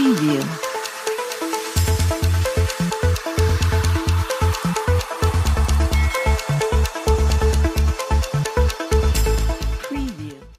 Preview.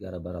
11-12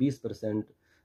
20%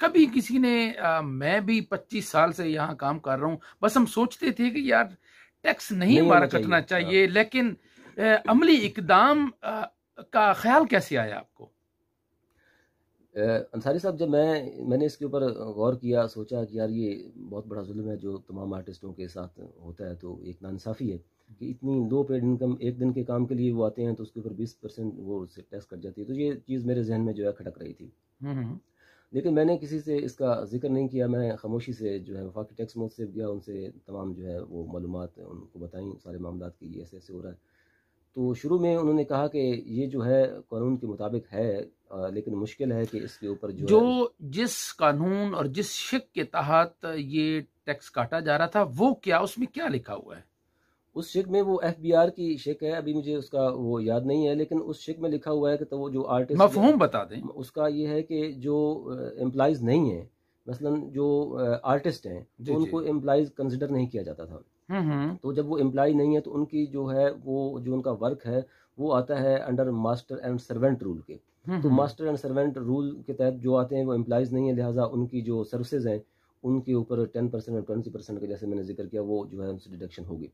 کبھی کسی نے میں بھی 25 سال سے یہاں کام کر رہا ہوں، بس ہم سوچتے تھے کہ یار ٹیکس نہیں ہمارا کٹنا چاہیے، لیکن عملی اقدام کا خیال کیسے آیا آپ کو؟ انصاری صاحب، جب میں نے اس کے اوپر غور کیا، سوچا کہ یار یہ بہت بڑا ظلم ہے جو تمام آرٹسٹوں کے ساتھ ہوتا ہے، تو ایک ناانصافی ہے کہ اتنی لو پیڈ انکم ایک دن کے کام کے لیے وہ آتے ہیں تو اس کے اوپر 20% وہ ٹیکس کٹ جاتی ہے. تو یہ چیز میرے ذہن میں جو ہے کھٹک رہی تھی، لیکن میں نے کسی سے اس کا ذکر نہیں کیا. میں خاموشی سے جو ہے وفاقی ٹیکس موت سے گیا، ان سے تمام جو ہے وہ معلومات ان کو بتائیں سارے معاملات کی، یہ ایسے ایسے ہو رہا ہے. تو شروع میں انہوں نے کہا کہ یہ جو ہے قانون کے مطابق ہے، لیکن مشکل ہے کہ اس کے اوپر جو جس قانون اور جس شک کے تحت یہ ٹیکس کاٹا جا رہا تھا وہ کیا، اس میں کیا لکھا ہوا ہے؟ اس شک میں وہ FBR کی شک ہے، ابھی مجھے اس کا وہ یاد نہیں ہے، لیکن اس شک میں لکھا ہوا ہے کہ تو وہ جو آرٹسٹ مفہوم بتا دیں. اس کا یہ ہے کہ جو امپلائیز نہیں ہیں، مثلا جو آرٹسٹ ہیں تو ان کو امپلائیز کنسیڈر نہیں کیا جاتا تھا. تو جب وہ امپلائی نہیں ہے تو ان کی جو ہے وہ جو ان کا ورک ہے وہ آتا ہے under master and servant role کے. تو ماسٹر اینڈ سرونٹ رول کے تحت جو آتے ہیں وہ امپلائیز نہیں ہیں، لہٰذا ان کی جو سروسز ہیں ان کے اوپر 10% اور 20% کے جیسے میں نے ذکر کیا وہ جو ہے ان سے ڈیڈکشن ہوگی.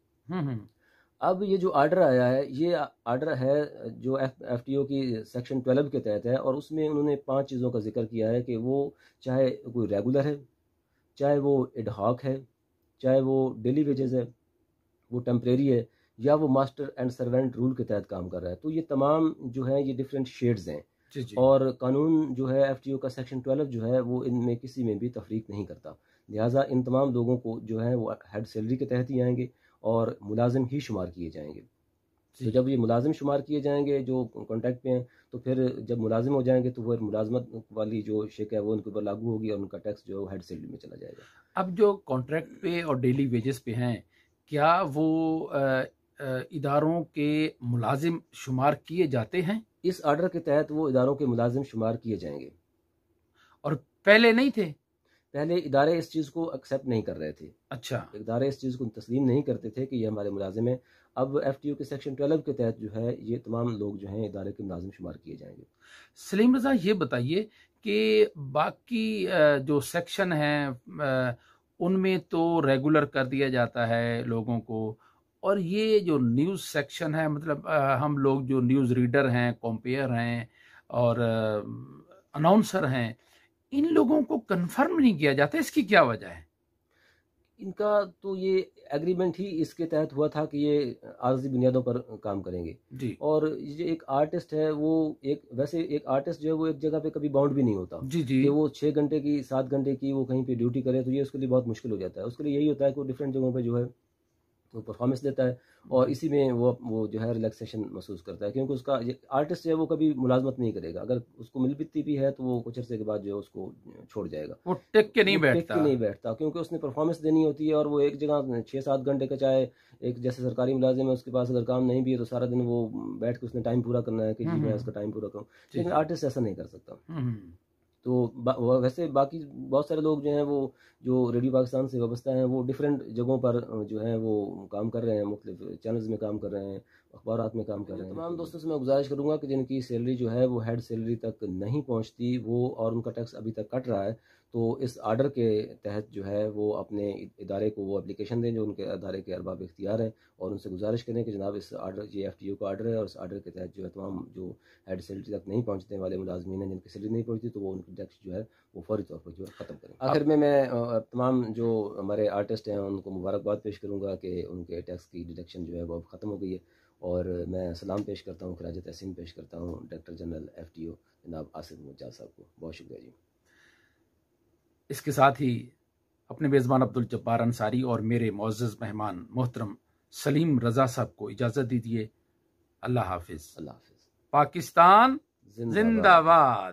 اب یہ جو آرڈر آیا ہے، یہ آرڈر ہے جو FTO کی سیکشن 12 کے تحت ہے، اور اس میں انہوں نے 5 چیزوں کا ذکر کیا ہے کہ وہ چاہے کوئی ریگولر ہے، چاہے وہ ایڈ ہاک ہے، چاہے وہ ڈیلی ویجز ہے، وہ ٹیمپریری ہے، یا وہ ماسٹر اینڈ سرونٹ رول کے تحت کام کر رہا ہے. تو یہ تمام جو ہیں یہ ڈفرینٹ شیڈز ہیں. اور قانون جو ہے FTO کا سیکشن 12 جو ہے وہ ان میں کسی میں بھی تفریق نہیں کرتا، لہٰذا ان تمام لوگوں کو جو ہے وہ ہیڈ سیلری کے تحت ہی آئیں گے اور ملازم ہی شمار کیے جائیں گے. تو جب یہ ملازم شمار کیے جائیں گے جو کانٹریکٹ پہ ہیں، تو پھر جب ملازم ہو جائیں گے تو وہ ملازمت والی جو شک ہے وہ ان کے اوپر لاگو ہوگی اور ان کا ٹیکس جو ہیڈ سیلری میں چلا جائے گا. اب جو کانٹریکٹ پہ اور ڈیلی ویجز پہ ہیں، کیا وہ اداروں کے ملازم شمار کیے جاتے ہیں؟ اس آرڈر کے تحت وہ اداروں کے ملازم شمار کیے جائیں گے. اور پہلے نہیں تھے؟ پہلے ادارے اس چیز کو ایکسیپٹ نہیں کر رہے تھے. اچھا، ادارے اس چیز کو تسلیم نہیں کرتے تھے کہ یہ ہمارے ملازم ہیں. اب FTO کے سیکشن 12 کے تحت جو ہے یہ تمام لوگ جو ہیں ادارے کے ملازم شمار کیے جائیں گے. سلیم رضا، یہ بتائیے کہ باقی جو سیکشن ہیں ان میں تو ریگولر کر دیا جاتا ہے لوگوں کو، اور یہ جو نیوز سیکشن ہے، مطلب ہم لوگ جو نیوز ریڈر ہیں، کمپیئر ہیں اور اناؤنسر ہیں، ان لوگوں کو کنفرم نہیں کیا جاتا، اس کی کیا وجہ ہے؟ ان کا تو یہ ایگریمنٹ ہی اس کے تحت ہوا تھا کہ یہ عارضی بنیادوں پر کام کریں گے. جی. اور یہ ایک آرٹسٹ ہے، وہ ویسے ایک آرٹسٹ جو ہے وہ ایک جگہ پہ کبھی باؤنڈ بھی نہیں ہوتا. جی جی. کہ وہ 6 گھنٹے کی 7 گھنٹے کی وہ کہیں پہ ڈیوٹی کرے تو یہ اس کے لیے بہت مشکل ہو جاتا ہے. اس کے لیے یہی ہوتا ہے کہ وہ ڈفرینٹ جگہوں پہ جو ہے وہ پرفارمنس دیتا ہے اور اسی میں وہ جو ہے ریلیکسیشن محسوس کرتا ہے، کیونکہ اس کا آرٹسٹ جو ہے وہ کبھی ملازمت نہیں کرے گا. اگر اس کو مل بتتی بھی ہے تو وہ کچھ عرصے کے بعد جو ہے اس کو چھوڑ جائے گا. وہ ٹک کے نہیں بیٹھتا کیونکہ اس نے پرفارمنس دینی ہوتی ہے، اور وہ ایک جگہ 6-7 گھنٹے کا، چاہے ایک جیسے سرکاری ملازم ہے اس کے پاس اگر کام نہیں بھی ہے تو سارا دن وہ بیٹھ کے اس نے ٹائم پورا کرنا ہے کہ جی میں اس کا ٹائم پورا کروں. لیکن آرٹسٹ ایسا نہیں کر سکتا. تو ویسے باقی بہت سارے لوگ جو ہیں وہ جو ریڈیو پاکستان سے وابستہ ہیں وہ ڈفرینٹ جگہوں پر جو ہیں وہ کام کر رہے ہیں، مختلف چینلز میں کام کر رہے ہیں، اخبارات میں کام کر رہے ہیں. تمام دوستوں سے میں گزارش کروں گا کہ جن کی سیلری جو ہے وہ ہیڈ سیلری تک نہیں پہنچتی وہ اور ان کا ٹیکس ابھی تک کٹ رہا ہے، تو اس آرڈر کے تحت جو ہے وہ اپنے ادارے کو وہ اپلیکیشن دیں جو ان کے ادارے کے ارباب اختیار ہیں، اور ان سے گزارش کریں کہ جناب اس آرڈر یہ FTO کا آرڈر ہے اور اس آرڈر کے تحت جو ہے تمام جو ہیڈ سیلری تک نہیں پہنچنے والے ملازمین ہیں جن کی سیلری نہیں پہنچتی تو وہ ان کی ٹیکس جو ہے وہ فوری طور پر جو ہے ختم کریں. آخر میں تمام جو ہمارے آرٹسٹ ہیں ان کو مبارکباد پیش کروں گا کہ ان کے ٹیکس کی ڈیڈکشن جو ہے وہ اب ختم ہو گئی ہے، اور میں سلام پیش کرتا ہوں، خراج تحسین پیش کرتا ہوں ڈائریکٹر جنرل FTO جناب آصف مجاز صاحب کو. بہت شکریہ جی. اس کے ساتھ ہی اپنے میزبان عبدالجبار انصاری اور میرے معزز مہمان محترم سلیم رضا صاحب کو اجازت دیجیے. اللہ حافظ. اللہ حافظ. پاکستان زندہ باد.